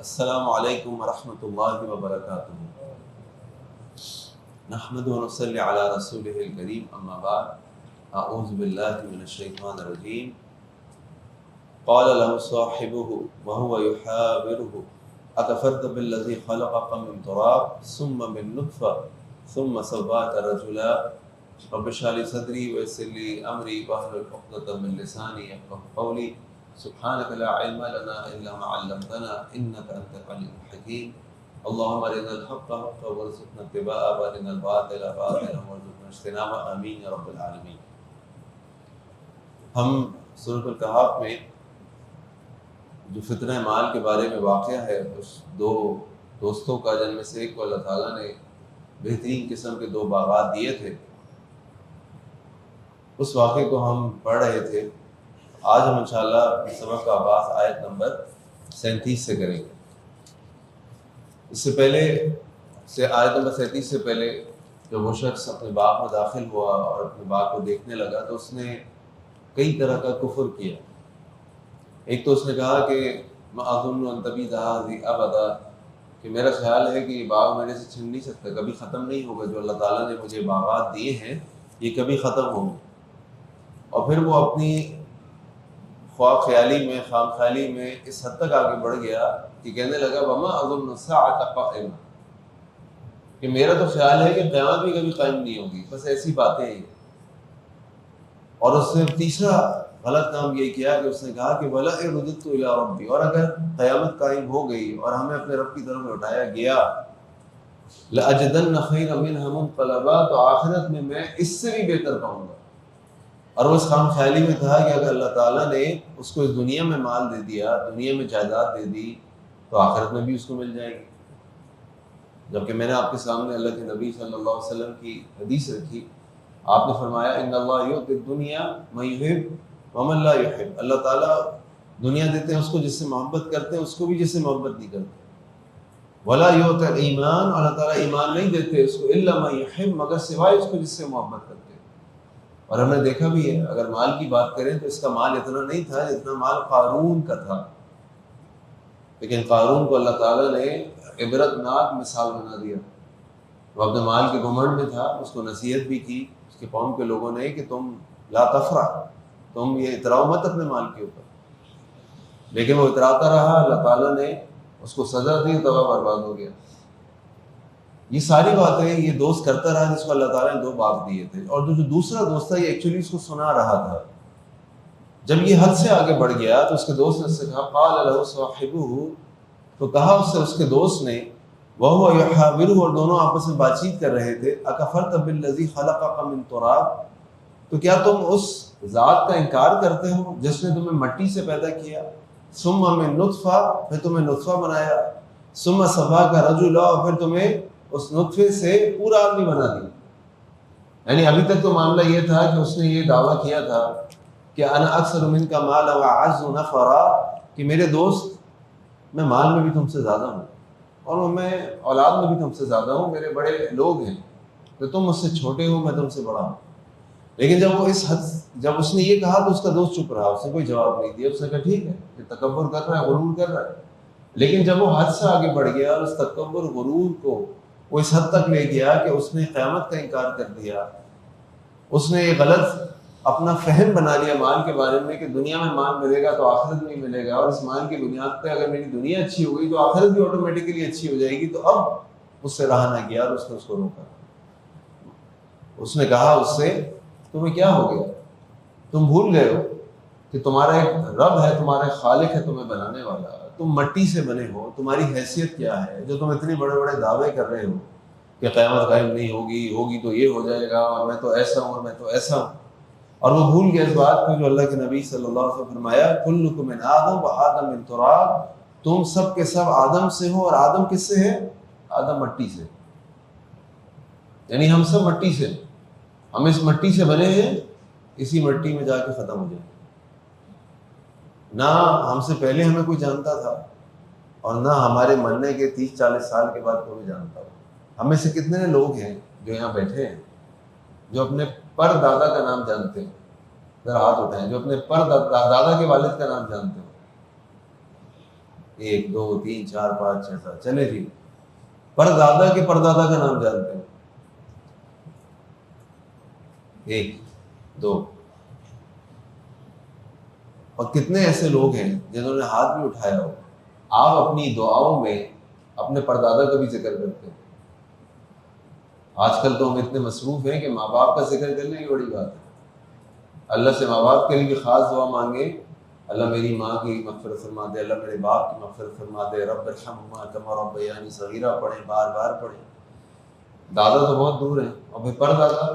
السلام علیکم ورحمۃ اللہ وبرکاتہ۔ نحمد و نصلی علی رسولہ الکریم، اما بعد، اعوذ باللہ من الشیطان الرجیم۔ قال له صاحبه وهو يحاوره اکفرت بالذی خلقك من تراب ثم من نطفة ثم سواك رجلا رب اشرح لي صدری ویسر لي امری واحلل عقدۃ من لسانی یفقهوا قولی۔ سبحانك لا علم لنا إلا ما علمتنا إنك أنت العليم الحكيم۔ اللهم أرنا الحق حقا وارزقنا اتباعه وأرنا الباطل باطلا وارزقنا اجتنابه، آمین یا رب العالمین۔ ہم سورۃ الکہف میں جو فتنہ مال کے بارے میں واقعہ ہے، اس دو دوستوں کا جن میں سے ایک کو اللہ تعالیٰ نے بہترین قسم کے 2 باغات دیے تھے، اس واقعے کو ہم پڑھ رہے تھے۔ آج ہم انشاءاللہ اس سبق کا آغاز آیت نمبر 37 سے کریں گے۔ اس سے پہلے آیت نمبر 37 سے پہلے جب وہ شخص اپنے باغ میں داخل ہوا اور اپنے باغ کو دیکھنے لگا تو اس نے کئی طرح کا کفر کیا۔ ایک تو اس نے کہا کہ ما اظن ان تبید هذه ابدا، کہ میرا خیال ہے کہ یہ باغ میرے سے چھن نہیں سکتا، کبھی ختم نہیں ہوگا۔ جو اللہ تعالیٰ نے مجھے باغات دیے ہیں یہ کبھی ختم ہوں گے۔ اور پھر وہ اپنی خواہ خیالی میں خام خیالی میں اس حد تک آگے بڑھ گیا کہ کہنے لگا وما اظن الساعۃ قائمہ، کہ میرا تو خیال ہے کہ قیامت بھی کبھی قائم نہیں ہوگی، بس ایسی باتیں ہیں۔ اور اس نے تیسرا غلط کام یہ کیا کہ اس نے کہا کہ وَلَئِن رُدِدتُّ إِلَىٰ رَبِّي، اور اگر قیامت قائم ہو گئی اور ہمیں اپنے رب کی طرف لوٹایا گیا لَأَجِدَنَّ خَيْرًا مِنْهَا مُنْقَلَبًا، تو آخرت میں اس سے بھی بہتر پاؤں گا۔ اور وہ اس خام خیالی میں تھا کہ اگر اللہ تعالیٰ نے اس کو اس دنیا میں مال دے دیا، دنیا میں جائیداد دے دی، تو آخرت میں بھی اس کو مل جائے گی۔ جبکہ میں نے آپ کے سامنے اللہ کے نبی صلی اللہ علیہ وسلم کی حدیث رکھی، آپ نے فرمایا ان اللہ یؤتی الدنیا من یحب ومن لا یحب، اللہ تعالیٰ دنیا دیتے ہیں اس کو جس سے محبت کرتے ہیں، اس کو بھی جس سے محبت نہیں کرتے۔ ولا یؤتی الایمان، اللہ تعالیٰ ایمان نہیں دیتے اس کو الا من یحب، مگر سوائے اس کو جس سے محبت کرتے ہیں۔ اور ہم نے دیکھا بھی ہے، اگر مال کی بات کریں تو اس کا مال اتنا نہیں تھا جتنا مال قارون کا تھا، لیکن قارون کو اللہ تعالیٰ نے عبرت ناک مثال بنا دیا۔ وہ اپنے مال کے گھمنڈ میں تھا، اس کو نصیحت بھی کی اس کے قوم کے لوگوں نے کہ تم لا تفرح، تم یہ اتراؤ مت اپنے مال کے اوپر، لیکن وہ اتراتا رہا، اللہ تعالیٰ نے اس کو سزا دی، تباہ برباد ہو گیا۔ یہ ساری باتیں یہ دوست کرتا رہا جس کو اللہ تعالیٰ نے 2 باغ دیے تھے، اور جو دوسرا دوست تھا یہ ایکچولی اس کو سنا رہا تھا۔ جب یہ حد سے آگے بڑھ گیا تو اس کے دوست نے اس سے کہا قال له صاحبه، تو کہا اس کے دوست نے وهو يحاوره، اور دونوں آپس میں بات چیت کر رہے تھے، اکفرت بالذی خلقك من تراب، تو کیا تم اس ذات کا انکار کرتے ہو جس نے تمہیں مٹی سے پیدا کیا، ثم من نطفہ، پھر تمہیں نطفہ بنایا، ثم سواک رجلا، پھر تمہیں اس نطفے سے پورا آدمی بنا دیا۔ یعنی ابھی تک تو معاملہ یہ تھا کہ اس نے یہ دعویٰ کیا تھا کہ انا اکثر منک مالا واعز نفرا، کہ میرے دوست میں مال میں بھی تم سے زیادہ ہوں اور میں اولاد میں بھی تم سے زیادہ ہوں، میرے بڑے لوگ ہیں، تو تم مجھ سے چھوٹے ہو، میں تم سے بڑا ہوں۔ لیکن جب اس نے یہ کہا تو اس کا دوست چپ رہا، اس نے کوئی جواب نہیں دیا۔ اس نے کہا ٹھیک ہے، یہ تکبر کر رہا ہے، غرور کر رہا ہے۔ لیکن جب وہ حد سے آگے بڑھ گیا اور اس تکبر غرور کو وہ اس حد تک لے گیا کہ اس نے قیامت کا انکار کر دیا، اس نے یہ غلط اپنا فہم بنا لیا مال کے بارے میں کہ دنیا میں مال ملے گا تو آخرت نہیں ملے گا، اور اس مال کی بنیاد پہ اگر میری دنیا اچھی ہو گئی تو آخرت بھی آٹومیٹکلی اچھی ہو جائے گی، تو اب اس سے رہا نہ گیا اور اس نے اس کو روکا۔ اس نے کہا اس سے تمہیں کیا ہو گیا، تم بھول گئے ہو کہ تمہارا ایک رب ہے، تمہارا خالق ہے تمہیں بنانے والا، تم مٹی سے بنے ہو، تمہاری حیثیت کیا ہے جو تم اتنے بڑے بڑے دعوے کر رہے ہو کہ قیامت قائم نہیں ہوگی تو یہ ہو جائے گا، اور میں تو ایسا ہوں اور میں تو ایسا ہوں۔ اور وہ بھول گیا اس بات کو جو اللہ کے نبی صلی اللہ علیہ وسلم فرمایا کلکم من آدم و آدم من تراب، تم سب کے سب آدم سے ہو، اور آدم کس سے ہے؟ آدم مٹی سے، یعنی ہم سب مٹی سے، ہم اس مٹی سے بنے ہیں، اسی مٹی میں جا کے ختم ہو جائیں۔ نہ ہم سے پہلے ہمیں کوئی جانتا تھا اور نہ ہمارے مرنے کے 30-40 سال کے بعد کوئی جانتا تھا۔ ہم میں سے کتنے لوگ ہیں جو یہاں بیٹھے ہیں جو اپنے پر دادا کا نام جانتے ہیں؟ ذرا ہاتھ اٹھائیں جو اپنے پر دادا کے والد کا نام جانتے ہیں۔ 1 2 3 4 5 6 7 چلے جی، پردادا کے پردادا کا نام جانتے ہیں؟ 1 2، اور کتنے ایسے لوگ ہیں جنہوں نے ہاتھ بھی اٹھایا ہو؟ آپ اپنی دعاؤں میں اپنے پردادا کا بھی ذکر کرتے ہیں۔ آج کل تو ہم اتنے مصروف ہیں کہ ماں باپ کا ذکر کرنے کی بڑی بات ہے۔ اللہ سے ماں باپ کے لیے بھی خاص دعا مانگے، اللہ میری ماں کی مغفرت فرما دے، اللہ میرے باپ کی مغفرت فرما دے، رب ارحمہما کما ربیانی صغیرہ پڑھیں، بار بار پڑھیں۔ دادا تو بہت دور ہیں، اور پھر پردادا،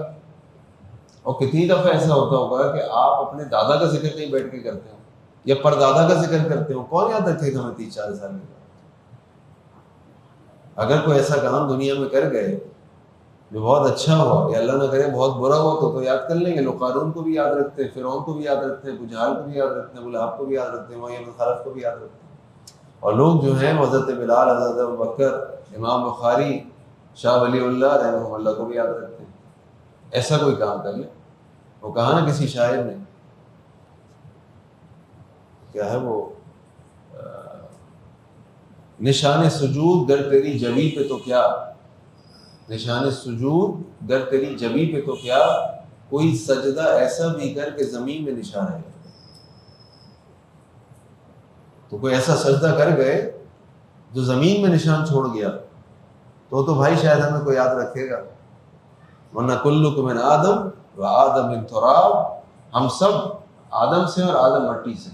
اور کتنی دفعہ ایسا ہوتا ہوگا کہ آپ اپنے دادا کا ذکر کہیں بیٹھ کے کرتے ہو یا پردادا کا ذکر کرتے ہو، کون یاد رکھے گا ہمیں 30 40 سال کے بعد؟ اگر کوئی ایسا کام دنیا میں کر گئے جو بہت اچھا ہوا، یا اللہ نہ کرے بہت برا ہوا، تو یاد کر لیں گے۔ لوگ قارون کو بھی یاد رکھتے ہیں، فرعون کو بھی یاد رکھتے ہیں، ابو جہل کو بھی یاد رکھتے ہیں، ابو لہب کو بھی یاد رکھتے ہیں، ابو خلف کو بھی یاد رکھتے ہیں۔ اور لوگ جو ہیں حضرت بلال، حضرت ابوبکر، امام بخاری، شاہ ولی اللہ رحمہ اللہ کو بھی یاد رکھتے ہیں۔ ایسا کوئی کام کر لیں۔ وہ کہا نا کسی شاعر نے، کیا ہے وہ، نشان سجود در تیری جبی پہ تو کیا، نشان سجود در تیری جبی پہ تو کیا، کوئی سجدہ ایسا بھی کر کے زمین میں نشان ہے۔ تو کوئی ایسا سجدہ کر گئے جو زمین میں نشان چھوڑ گیا تو بھائی شاید ہمیں کوئی یاد رکھے گا، ورنہ کلکم من آدم و آدم من تراب، ہم سب آدم سے اور آدم مٹی سے،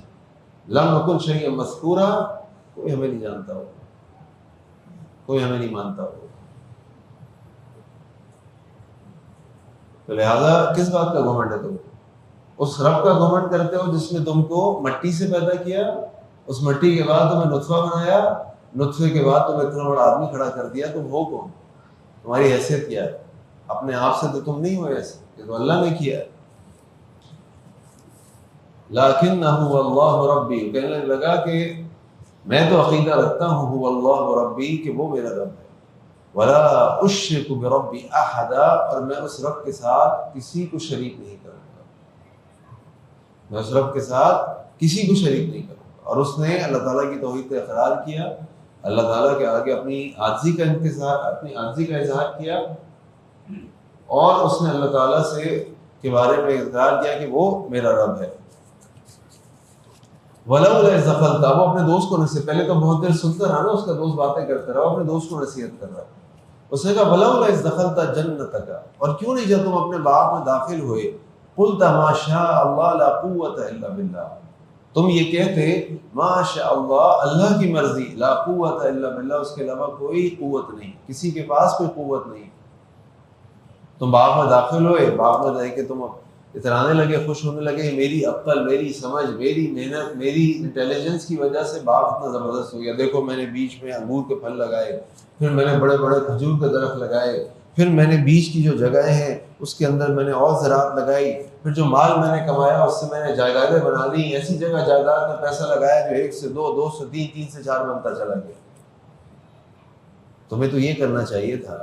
لم نکن شیئا مذکورا، کوئی ہمیں نہیں جانتا ہو، کوئی ہمیں نہیں مانتا ہو۔ تو لہذا کس بات کا گھمنڈ ہے تم؟ اس رب کا گھمنڈ کرتے ہو جس نے تم کو مٹی سے پیدا کیا، اس مٹی کے بعد تمہیں نطفہ بنایا، نطفے کے بعد تمہیں اتنا بڑا آدمی کھڑا کر دیا۔ تم ہو کون؟ تمہاری حیثیت کیا ہے؟ اپنے آپ سے تو تم نہیں ہو ایسے، یہ تو اللہ نے کیا ہے۔ لکنہ هو اللہ ربی، کہنے لگا کہ میں تو عقیدہ رکھتا ہوں هو اللہ ربی، کہ وہ میرا رب ہے، ولا اشرک بربی احدا، اور میں اس رب کے ساتھ کسی کو شریک نہیں کروں گا، میں اس رب کے ساتھ کسی کو شریک نہیں کروں گا۔ اور اس نے اللہ تعالیٰ کی توحید کا اقرار کیا، اللہ تعالیٰ کے آگے اپنی عاجزی کا اظہار کیا، اور اس نے اللہ تعالیٰ سے کے بارے میں اقرار کیا کہ وہ میرا رب ہے۔ وَلَوْلَا إِذْ دَخَلْتَ، وہ اپنے دوست کو نصیحت، پہلے تو بہت دیر سنتا رہا نا، اس کا دوست باتیں کرتا رہا، اپنے دوست کو نصیحت کر رہا۔ اس نے کہا وَلَوْلَا إِذْ دَخَلْتَ جَنَّتَكَ، اور کیوں نہیں جب تم اپنے باغ میں داخل ہوئے، قُلْتَ مَا شَاءَ اللَّهُ لَا قُوَّةَ إِلَّا بِاللَّهِ، تم یہ کہتے ما شاء اللہ، اللہ کی مرضی، لا قوت الا باللہ، اس کے علاوہ کوئی قوت نہیں، کسی کے پاس کوئی قوت نہیں۔ تم باغ میں داخل ہوئے، باغ میں جا کے تم اترانے لگے، خوش ہونے لگے، میری عقل، میری سمجھ، میری محنت، میری انٹیلیجنس کی وجہ سے باغ اتنا زبردست ہو گیا، دیکھو میں نے بیچ میں انگور کے پھل لگائے، پھر میں نے بڑے بڑے کھجور کے درخت لگائے، پھر میں نے بیچ کی جو جگہیں ہیں اس کے اندر میں نے اور زراعت لگائی، پھر جو مال میں نے کمایا اس سے میں نے جائیدادیں بنا لی، ایسی جگہ جائیداد میں پیسہ لگایا جو 1 سے 2، 2 سے 3، 3 سے 4 بنتا چلا گیا۔ تمہیں تو یہ کرنا چاہیے تھا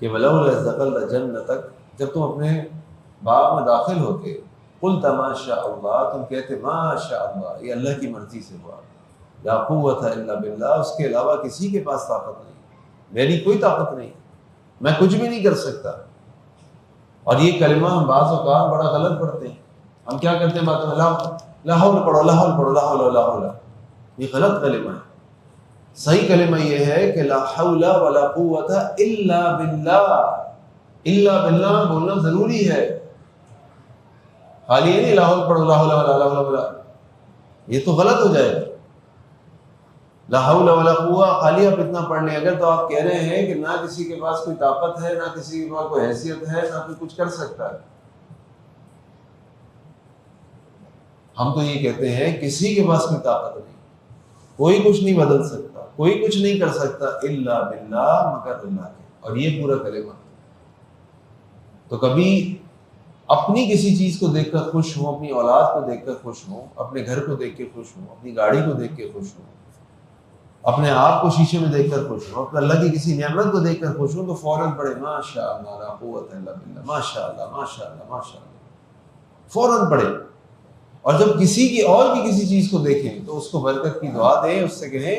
کہ وَلَوْلَا إِذْ دَخَلْتَ جَنَّتَكَ، جب تم اپنے باغ میں داخل ہوتے، قُلْتَ مَا شَاءَ اللَّهُ، تم کہتے ما شاء اللہ، یہ اللہ کی مرضی سے ہوا، لا قوت الا باللہ، اس کے علاوہ کسی کے پاس طاقت نہیں، میری کوئی طاقت نہیں، میں کچھ بھی نہیں کر سکتا۔ اور یہ کلمہ ہم بعض اوقات بڑا غلط پڑھتے ہیں، ہم کیا کرتے ہیں بات میں لا حول پڑھو، لا حول پڑھو، لا حول لا حول، یہ غلط کلمہ ہے۔ صحیح کلمہ یہ ہے کہ لا حول ولا قوت الا باللہ، الا باللہ بولنا ضروری ہے، خالی یہ نہیں لا حول پڑھو، لا حول ولا لا حول ولا، یہ تو غلط ہو جائے گا۔ لا حول ولا قوہ خالی آپ اتنا پڑھ لیں، اگر تو آپ کہہ رہے ہیں کہ نہ کسی کے پاس کوئی طاقت ہے، نہ کسی کے پاس کوئی حیثیت ہے، نہ کوئی کچھ کر سکتا ہے۔ ہم تو یہ کہتے ہیں کسی کے پاس کوئی طاقت نہیں، کوئی کچھ نہیں بدل سکتا، کوئی کچھ نہیں کر سکتا الا باللہ، مگر اللہ کے، اور یہ پورا کلمہ۔ تو کبھی اپنی کسی چیز کو دیکھ کر خوش ہوں، اپنی اولاد کو دیکھ کر خوش ہوں، اپنے گھر کو دیکھ کے خوش ہوں، اپنی گاڑی کو دیکھ کے خوش ہوں، اپنے آپ کو شیشے میں دیکھ کر خوش ہوں، اپنے اللہ کی کسی نعمت کو دیکھ کر خوش ہوں، تو فوراً پڑھے ما شاء اللہ لا قوت الا باللہ، ما شاء اللہ ما شاء اللہ ما شاء اللہ، فوراً پڑھے۔ اور جب کسی کی اور بھی کسی چیز کو دیکھیں تو اس کو برکت کی دعا دیں، اس سے کہیں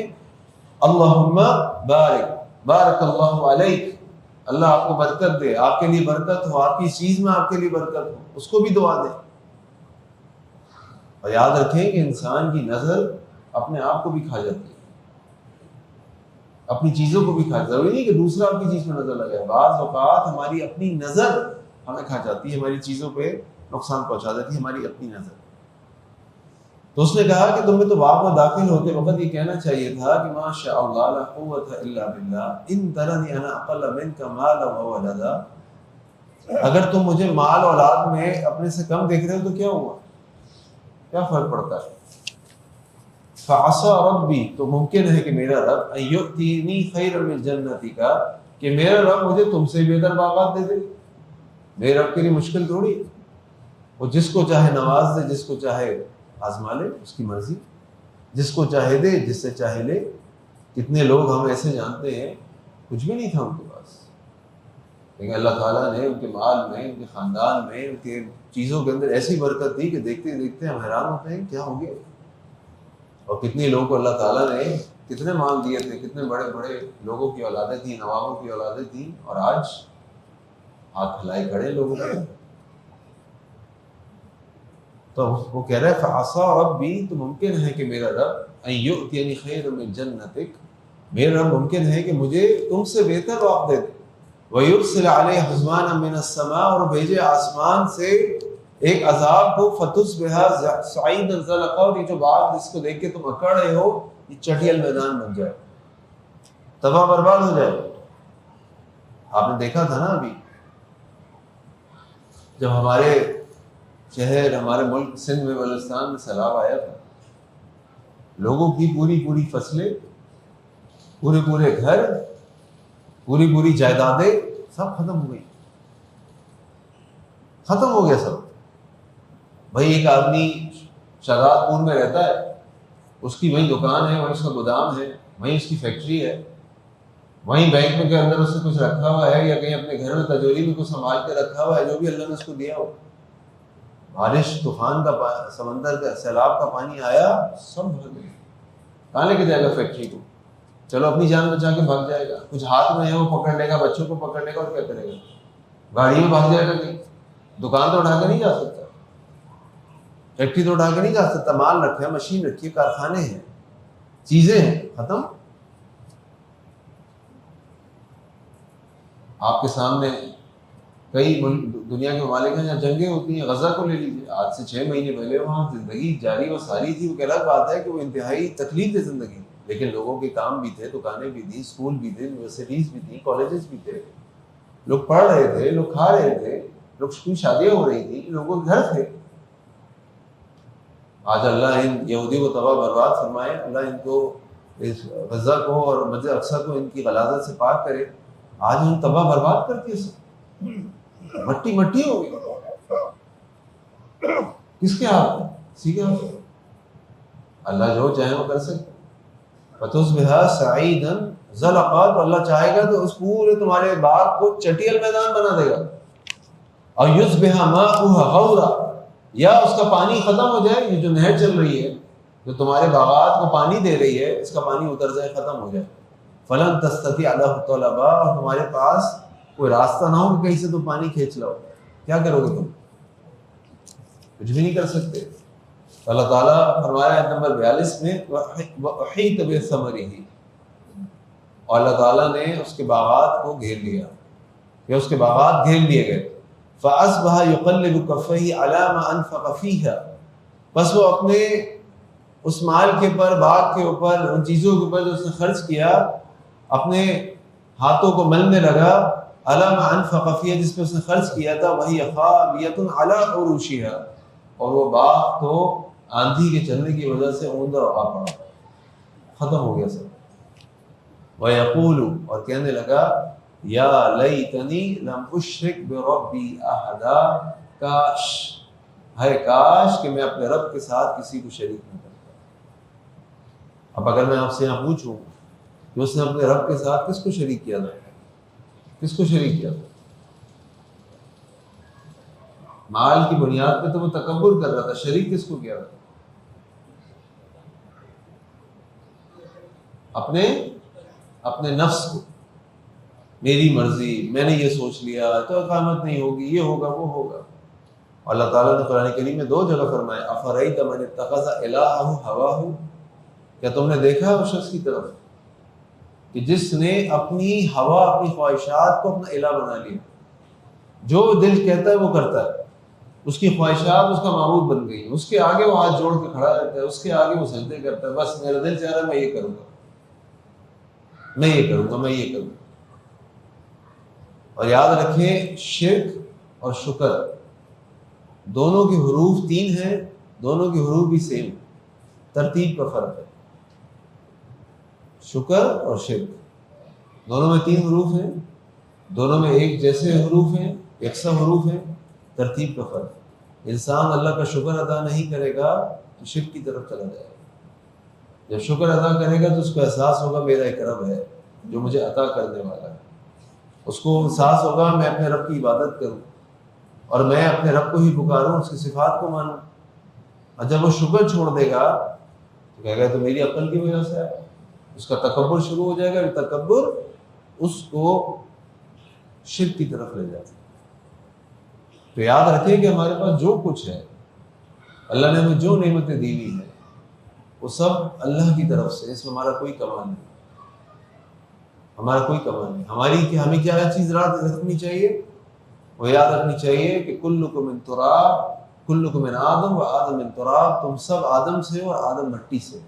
اللہم بارک اللہ علیک، اللہ آپ کو برکت دے، آپ کے لیے برکت ہو، آپ کی چیز میں آپ کے لیے برکت ہو، اس کو بھی دعا دیں۔ اور یاد رکھیں کہ انسان کی نظر اپنے آپ کو بھی کھا جاتی ہے، اپنی چیزوں کو بھی کھا جاتی ہے۔ ضروری نہیں کہ دوسرا آپ کی چیز میں نظر لگے، بعض اوقات ہماری اپنی نظر ہمیں کھا جاتی ہے، ہماری چیزوں پہ نقصان پہنچا دیتی ہے ہماری اپنی نظر۔ تو اس نے کہا کہ تمہیں تو باغ میں داخل ہوتے وقت یہ کہنا چاہیے تھا کہ ما شاء اللہ لا قوت الا باللہ ان ترنی انا اقل منک مالا وولدا، اگر تم مجھے مال اولاد میں اپنے سے کم دیکھ رہے ہو تو کیا ہوا، کیا فرق پڑتا ہے؟ فعصى ربی، تو ممکن ہے کہ میرا رب ان یؤتینی خیرا من جنتک، کہ میرا رب مجھے تم سے بہتر باغات دے دے۔ میرے رب کے لیے مشکل تھوڑی ہے، وہ جس کو چاہے نواز دے، جس کو چاہے آزما لے، اس کی مرضی، جس کو چاہے دے، جس سے چاہے لے۔ کتنے لوگ ہم ایسے جانتے ہیں کچھ بھی نہیں تھا ان کے پاس، لیکن اللہ تعالیٰ نے ان کے مال میں، ان کے خاندان میں، ان کے چیزوں کے اندر ایسی برکت دی کہ دیکھتے دیکھتے ہم حیران ہوتے ہیں کیا ہو گیا۔ اور کتنے لوگوں کو اللہ تعالیٰ نے کتنے مال دیے تھے، کتنے بڑے بڑے لوگوں کی اولادیں تھیں، نوابوں کی اولادیں تھیں، اور آج ہاتھ ہلائے کھڑے لوگوں کے۔ تو وہ کہہ رہا ہے فعصى ربی، تو ممکن ہے کہ میرا رب ان یؤتینی خیر من جنتک، میرا رب ممکن ہے کہ مجھے تم سے بہتر باغ دے دے، ویرسل علیہ حزوانا من السماء، اور بھیجے آسمان سے ایک عذاب کو، فتصبح صعیدا زلقا، اور یہ جو باغ جس کو دیکھ کے تم اکڑ رہے ہو یہ چٹیل میدان بن جائے، تباہ برباد ہو جائے۔ آپ نے دیکھا تھا نا ابھی جب ہمارے شہر، ہمارے ملک سندھ میں، بلوچستان میں سیلاب آیا تھا، لوگوں کی پوری پوری فصلیں، پورے پورے گھر، پوری پوری جائیدادیں سب ختم ہو گئی، ختم ہو گیا سب۔ بھائی ایک آدمی شاداب پور میں رہتا ہے، اس کی وہیں دکان ہے، وہیں اس کا گودام ہے، وہیں اس کی فیکٹری ہے، وہیں بینک میں کے اندر اس نے کچھ رکھا ہوا ہے، یا کہیں اپنے گھر میں تجوری میں کچھ سنبھال کے رکھا ہوا ہے، جو بھی اللہ نے اس کو دیا ہو۔ بارش، طوفان کا سمندر کا، سیلاب کا پانی آیا، سب بھر گئے۔ کہاں لے کے جائے گا فیکٹری کو؟ چلو اپنی جان بچا کے بھاگ جائے گا، کچھ ہاتھ میں ہے وہ پکڑ لے گا، بچوں کو پکڑ لے گا، اور کیا کرے گا؟ گاڑی میں بھاگ جائے گا کہیں؟ دکان تو اٹھا کے نہیں جا سکتا، فیکٹری تو اٹھا کے نہیں جا سکتا، مال رکھے ہیں، مشین رکھی ہے، کارخانے ہیں، چیزیں ہیں، ختم۔ آپ کے سامنے کئی دنیا کے ممالک ہیں جہاں جنگیں ہوتی ہیں، غزہ کو لے لیجیے، آج سے 6 مہینے پہلے وہاں زندگی جاری و ساری تھی۔ وہ الگ بات ہے کہ وہ انتہائی تکلیف ہے زندگی، لیکن لوگوں کے کام بھی تھے، دکانیں بھی تھیں، اسکول بھی تھے، یونیورسٹیز بھی تھیں، کالجز بھی تھے، لوگ پڑھ رہے تھے، لوگ کھا رہے تھے، لوگ کی شادیاں ہو رہی تھیں، لوگوں کے گھر تھے۔ آج اللہ ان یہودی کو تباہ برباد فرمائے، اللہ ان کو، اس غزہ کو اور مسجد اقصیٰ کو ان کی غلاظت سے پاک کرے۔ آج ہم تباہ برباد کرتی ہے، سب مٹی مٹی ہو گئی۔ کس کے ہاتھ ہے؟ اسی کے ہاتھ ہے۔ اللہ جو چاہے وہ کر سکتے۔ فتصبح صعیدا زلقا، تو اللہ چاہے گا تو اس پورے تمہارے باغ کو چٹیل میدان بنا دے گا۔ اور یصبح ماؤها غورا، یا اس کا پانی ختم ہو جائے، یہ جو نہر چل رہی ہے جو تمہارے باغات کو پانی دے رہی ہے، اس کا پانی اتر جائے، ختم ہو جائے۔ فلن تستطيع له طلبا، اور تمہارے پاس کوئی راستہ نہ ہو کہ کہیں سے تم پانی کھینچ لو، کیا کرو گے تم؟ کچھ بھی نہیں کر سکتے۔ اللہ تعالیٰ فرمایا ہے نمبر 42 میں وَأُحِيطَ بِثَمَرِهِ، اور اللہ تعالیٰ نے اس کے باغات کو گھیر لیا، یا اس کے باغات گھیر لیے گئے۔ فَأَصْبَحَ يُقَلِّبُ كَفَّيْهِ عَلَى مَا أَنفَقَ فِيهَا، بس وہ اپنے اس مال کے اوپر، باغ کے اوپر، ان چیزوں کے اوپر جو اس نے خرچ کیا، اپنے ہاتھوں کو ملنے لگا، عَلَى مَا أَنفَقَ فِيهَا، جس پہ اس نے خرچ کیا تھا، وَهِيَ خَاوِيَةٌ عَلَى عُرُوشِهَا، اور وہ باغ تو آندھی کے چلنے کی وجہ سے اوندا آ پڑا، ختم ہو گیا سب۔ وَيَقُولُ، اور کہنے لگا، یا لیتنی لم اشرک بربی احدا، کاش، ہے کاش کہ میں اپنے رب کے ساتھ کسی کو شریک نہ کرتا۔ اب اگر میں آپ سے یہاں پوچھوں کہ اس نے اپنے رب کے ساتھ کس کو شریک کیا تھا، کس کو شریک کیا تھا؟ مال کی بنیاد پہ تو وہ تکبر کر رہا تھا، شریک کس کو کیا رہا تھا؟ اپنے نفس کو، میری مرضی، میں نے یہ سوچ لیا تو قیامت نہیں ہوگی، یہ ہوگا وہ ہوگا۔ اللہ تعالیٰ نے قرآن کریم میں 2 جگہ فرمایا افرأیت من اتخذ الہہ ہواہ، کیا تم نے دیکھا اس شخص کی طرف کہ جس نے اپنی ہوا، اپنی خواہشات کو اپنا الہ بنا لیا، جو دل کہتا ہے وہ کرتا ہے، اس کی خواہشات اس کا معبود بن گئی، اس کے آگے وہ ہاتھ جوڑ کے کھڑا رہتا ہے، اس کے آگے وہ سجدے کرتا ہے، بس میرا دل چاہ رہا ہے میں یہ کروں گا، میں یہ کروں گا، میں یہ کروں گا۔ اور یاد رکھیں شرک اور شکر دونوں کے حروف 3 ہیں، دونوں کے حروف بھی سیم، ترتیب کا فرق ہے۔ شکر اور شرک دونوں میں 3 حروف ہیں، دونوں میں ایک جیسے حروف ہیں، یکساں حروف ہیں، ترتیب کا فرق ہے۔ انسان اللہ کا شکر ادا نہیں کرے گا تو شرک کی طرف چلا جائے گا۔ جب شکر ادا کرے گا تو اس کو احساس ہوگا میرا ایک رب ہے جو مجھے عطا کرنے والا ہے، اس کو احساس ہوگا میں اپنے رب کی عبادت کروں اور میں اپنے رب کو ہی پکاروں، اس کی صفات کو مانوں۔ اور جب وہ شکر چھوڑ دے گا تو کہے گا تو میری عقل کی وجہ سے ہے، اس کا تکبر شروع ہو جائے گا، تکبر اس کو شرک کی طرف لے جاتا ہے۔ تو یاد رکھیں کہ ہمارے پاس جو کچھ ہے، اللہ نے ہمیں جو نعمتیں دی ہوئی ہیں وہ سب اللہ کی طرف سے، اس میں ہمارا کوئی کمال نہیں، ہمارا کوئی کمال نہیں۔ ہمیں کیا چیز رکھنی چاہیے؟ وہ یاد رکھنی چاہیے کہ کلکم من تراب کلکم من آدم و آدم من تراب، تم سب آدم سے ہو اور آدم مٹی سے ہو،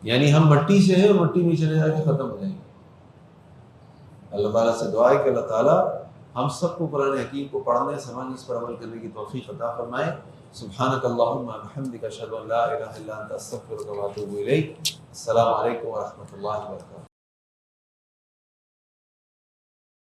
یعنی ہم مٹی سے ہیں اور مٹی میں چلے جا کے ختم ہو جائیں گے۔ اللہ تعالیٰ سے دعا ہے کہ اللہ تعالیٰ ہم سب کو قرآن حکیم کو پڑھنے، سمجھنے، اس پر عمل کرنے کی توفیق عطا فرمائے۔ سبحانک اللہم و بحمدک اشہد ان لا الہ الا انت استغفرک و اتوب الیک۔ السلام علیکم و رحمۃ اللہ وبرکاتہ۔